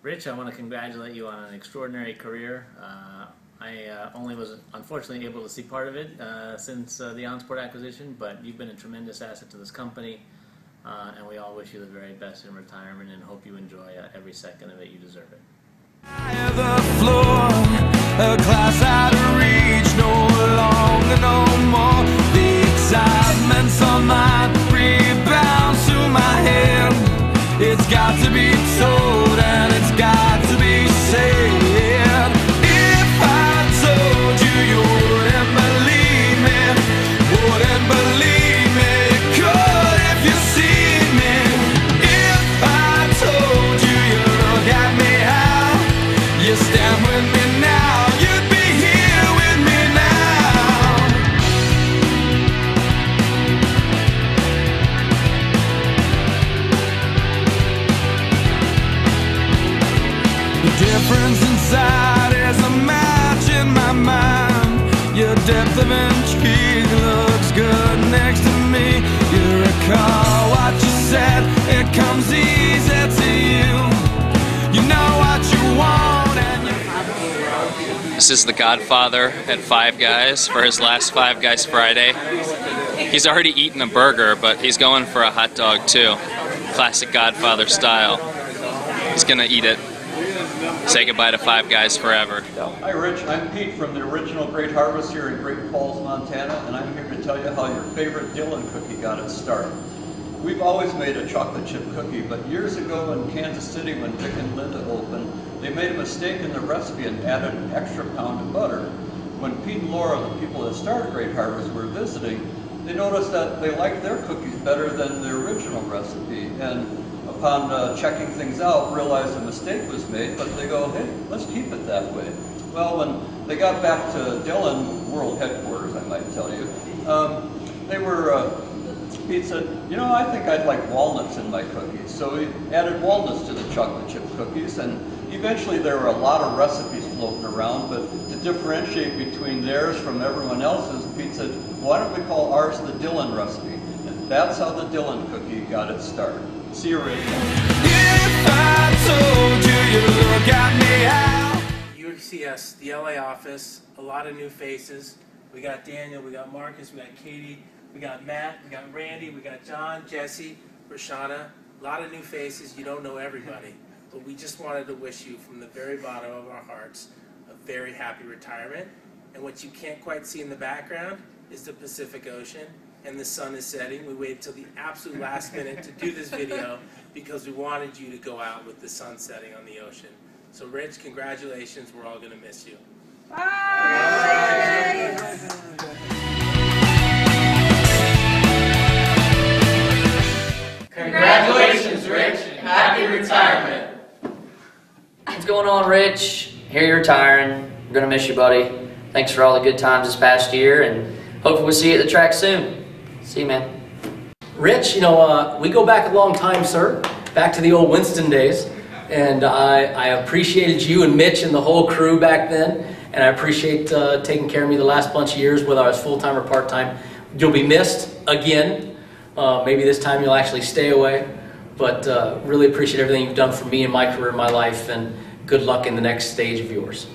Rich, I want to congratulate you on an extraordinary career. I only was unfortunately able to see part of it since the OnSport acquisition, but you've been a tremendous asset to this company, and we all wish you the very best in retirement and hope you enjoy every second of it. You deserve it. The floor, a class out of reach, no longer, no more. The excitement's on mine, rebounds to my hand. It's got to be told and it's got to be said. If I told you, you wouldn't believe me, wouldn't believe me. You could if you see me. If I told you, you look at me how you stand with me now, you'd be here with me now. The difference inside is a match in my mind. Your depth of intrigue looks good next to me. You recall what you said, it comes easy to you. You know what you want and you... This is the Godfather at Five Guys for his last Five Guys Friday. He's already eaten a burger, but he's going for a hot dog too. Classic Godfather style. He's gonna eat it. Say goodbye to Five Guys forever. Hi Rich, I'm Pete from the original Great Harvest here in Great Falls, Montana, and I'm here to tell you how your favorite Dillon cookie got its start. We've always made a chocolate chip cookie, but years ago in Kansas City when Dick and Linda opened, they made a mistake in the recipe and added an extra pound of butter. When Pete and Laura, the people that started Great Harvest, were visiting, they noticed that they liked their cookies better than the original recipe, and upon checking things out, realized a mistake was made, but they go, hey, let's keep it that way. Well, when they got back to Dillon World Headquarters, I might tell you, Pete said, you know, I think I'd like walnuts in my cookies. So he added walnuts to the chocolate chip cookies, and eventually there were a lot of recipes floating around, but to differentiate between theirs from everyone else's, Pete said, why don't we call ours the Dillon recipe? And that's how the Dillon cookie got its start. See you, Rich. If I told you, you look at me how. You see us, the LA office, a lot of new faces. We got Daniel, we got Marcus, we got Katie, we got Matt, we got Randy, we got John, Jesse, Rashada. A lot of new faces. You don't know everybody, but we just wanted to wish you from the very bottom of our hearts a very happy retirement. And what you can't quite see in the background is the Pacific Ocean, and the sun is setting. We waited till the absolute last minute to do this video because we wanted you to go out with the sun setting on the ocean. So Rich, congratulations. We're all going to miss you. Bye! Congratulations, Rich. Happy retirement. What's going on, Rich? Here you're retiring. We're going to miss you, buddy. Thanks for all the good times this past year, and hopefully we'll see you at the track soon. See you, man. Rich, you know, we go back a long time, sir. Back to the old Winston days. And I appreciated you and Mitch and the whole crew back then. And I appreciate taking care of me the last bunch of years, whether I was full-time or part-time. You'll be missed again. Maybe this time you'll actually stay away. But really appreciate everything you've done for me and my career and my life. And good luck in the next stage of yours.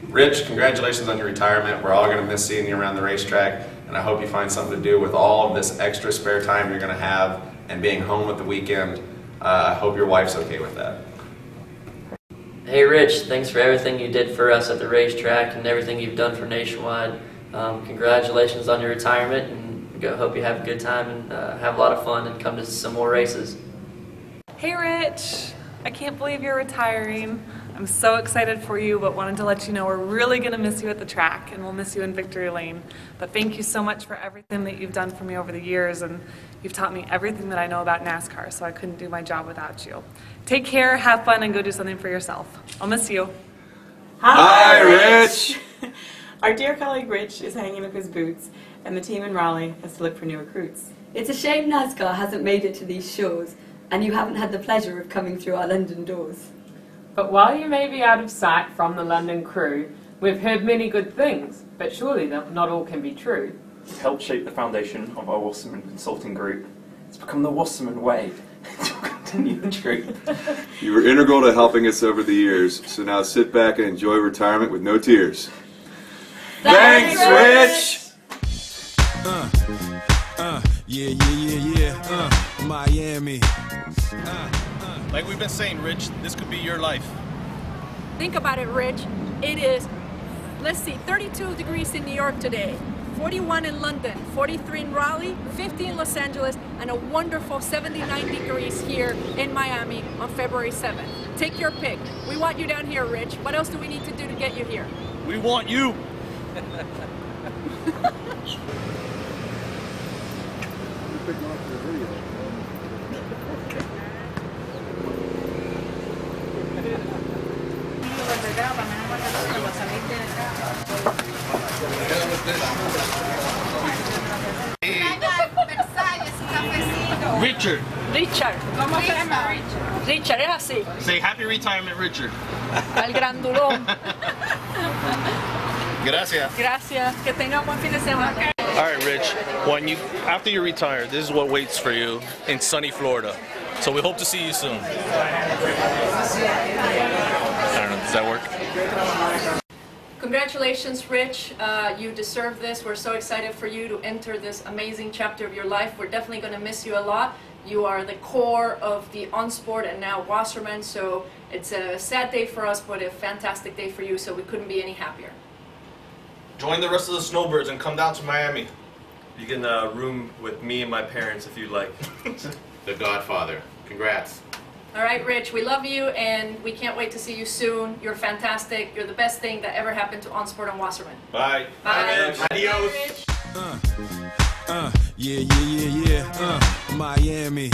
Rich, congratulations on your retirement. We're all going to miss seeing you around the racetrack, and I hope you find something to do with all of this extra spare time you're going to have and being home at the weekend. I hope your wife's okay with that. Hey, Rich, thanks for everything you did for us at the racetrack and everything you've done for Nationwide. Congratulations on your retirement, and hope you have a good time and have a lot of fun and come to some more races. Hey Rich, I can't believe you're retiring. I'm so excited for you, but wanted to let you know we're really going to miss you at the track, and we'll miss you in Victory Lane. But thank you so much for everything that you've done for me over the years, and you've taught me everything that I know about NASCAR, so I couldn't do my job without you. Take care, have fun, and go do something for yourself. I'll miss you. Hi, Rich! Our dear colleague Rich is hanging up his boots, and the team in Raleigh has to look for new recruits. It's a shame NASCAR hasn't made it to these shores, and you haven't had the pleasure of coming through our London doors. But while you may be out of sight from the London crew, we've heard many good things, but surely not all can be true. It's helped shape the foundation of our Wasserman Consulting Group. It's become the Wasserman way. continue the truth. You were integral to helping us over the years, so now sit back and enjoy retirement with no tears. Thanks, Rich! Miami. Like we've been saying, Rich, this could be your life. Think about it, Rich. It is, let's see, 32 degrees in New York today, 41 in London, 43 in Raleigh, 50 in Los Angeles, and a wonderful 79 degrees here in Miami on February 7th. Take your pick. We want you down here, Rich. What else do we need to do to get you here? We want you. Richard. Richard. ¿Cómo se llama? Richard. Richard, es así. Say happy retirement, Richard. Al grandulón. Gracias. Gracias. Que tenga un buen fin de semana. All right, Rich. After you retire, this is what waits for you in sunny Florida. So we hope to see you soon. I don't know. Does that work? Congratulations, Rich. You deserve this. We're so excited for you to enter this amazing chapter of your life. We're definitely going to miss you a lot. You are the core of the OnSport and now Wasserman, so it's a sad day for us, but a fantastic day for you, so we couldn't be any happier. Join the rest of the Snowbirds and come down to Miami. You can room with me and my parents if you'd like. The Godfather. Congrats. All right, Rich, we love you, and we can't wait to see you soon. You're fantastic. You're the best thing that ever happened to OnSport and Wasserman. Bye. Bye. Adios. Miami.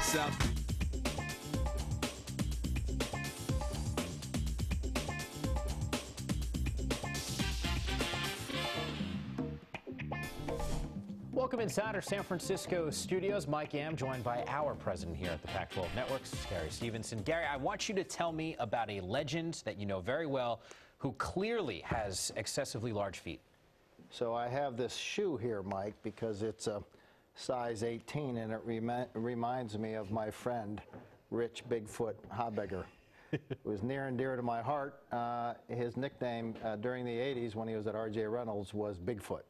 South. Welcome inside our San Francisco studios. Mike Yam, joined by our president here at the Pac-12 Networks, Gary Stevenson. Gary, I want you to tell me about a legend that you know very well who clearly has excessively large feet. So I have this shoe here, Mike, because it's a size 18, and it reminds me of my friend, Rich Bigfoot Habegger. It was near and dear to my heart. His nickname during the 80s when he was at R.J. Reynolds was Bigfoot,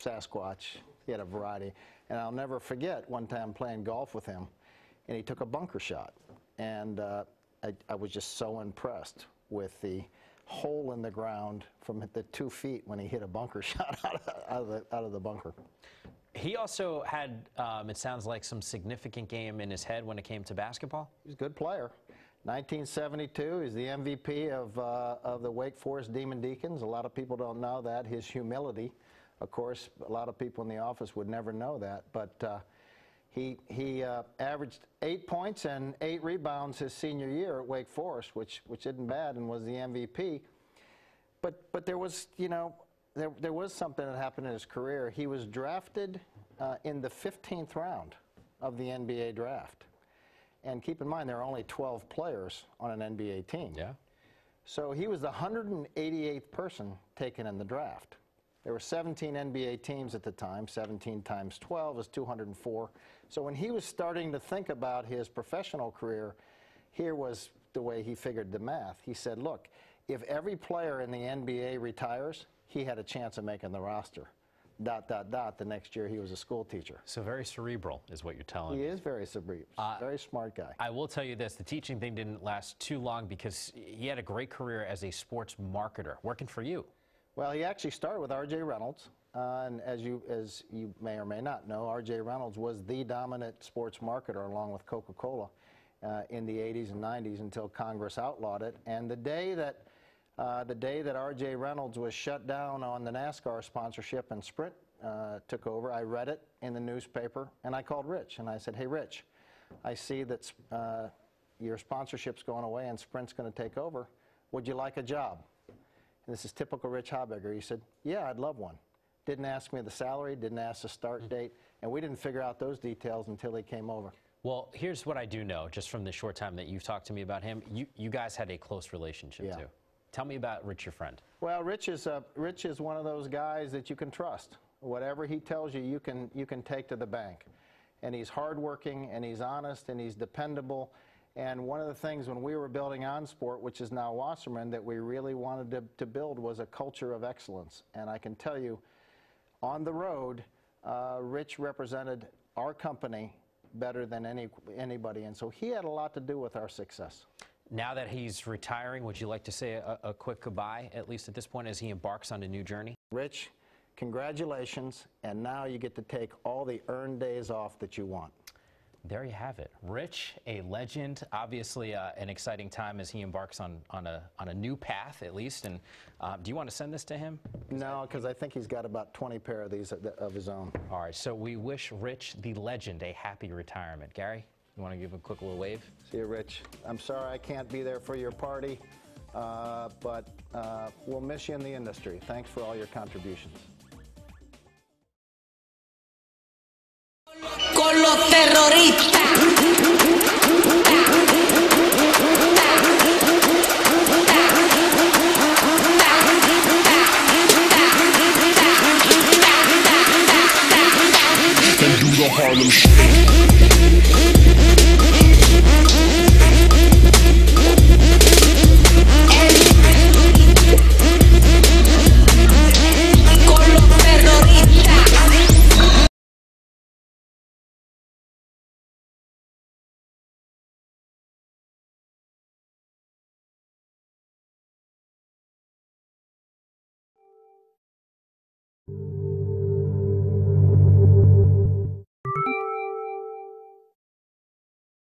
Sasquatch. He had a variety. And I'll never forget one time playing golf with him, and he took a bunker shot. And I was just so impressed with the hole in the ground from the 2 feet when he hit a bunker shot out of the bunker. He also had, it sounds like, some significant game in his head when it came to basketball. He's a good player. 1972, he's the MVP of the Wake Forest Demon Deacons. A lot of people don't know that. His humility, of course, a lot of people in the office would never know that. But he averaged 8 points and 8 rebounds his senior year at Wake Forest, which isn't bad, and was the MVP. But there was, you know, there was something that happened in his career. He was drafted in the 15th round of the NBA draft. And keep in mind, there are only 12 players on an NBA team. Yeah. So he was the 188th person taken in the draft. There were 17 NBA teams at the time. 17 times 12 is 204. So when he was starting to think about his professional career, here was the way he figured the math. He said, look, if every player in the NBA retires, he had a chance of making the roster. ... The next year he was a school teacher. So very cerebral is what you're telling me. He is very cerebral, very smart guy. I will tell you this, the teaching thing didn't last too long because he had a great career as a sports marketer, working for you. Well, he actually started with R.J. Reynolds, and as you may or may not know, R.J. Reynolds was the dominant sports marketer along with Coca-Cola in the 80s and 90s until Congress outlawed it. And the day that R.J. Reynolds was shut down on the NASCAR sponsorship and Sprint took over, I read it in the newspaper, and I called Rich, and I said, hey, Rich, I see that your sponsorship's going away and Sprint's going to take over. Would you like a job? And this is typical Rich Habegger. He said, yeah, I'd love one. Didn't ask me the salary, didn't ask the start date, and we didn't figure out those details until he came over. Well, here's what I do know, just from the short time that you've talked to me about him. You guys had a close relationship, too. Tell me about Rich, your friend. Well, Rich is one of those guys that you can trust. Whatever he tells you, you can take to the bank. and he's hardworking, and he's honest, and he's dependable. And one of the things when we were building OnSport, which is now Wasserman, that we really wanted to build was a culture of excellence. And I can tell you, on the road, Rich represented our company better than anybody, and so he had a lot to do with our success. Now that he's retiring, would you like to say a quick goodbye, at least at this point, as he embarks on a new journey? Rich, congratulations, and now you get to take all the earned days off that you want. There you have it. Rich, a legend, obviously an exciting time as he embarks on a new path, at least. And do you want to send this to him? No, because I think he's got about 20 pair of these of his own. All right, so we wish Rich, the legend, a happy retirement. Gary, you want to give a quick little wave? See you, Rich. I'm sorry I can't be there for your party, but we'll miss you in the industry. Thanks for all your contributions. Con los terroristas. Can do the Harlem Shake.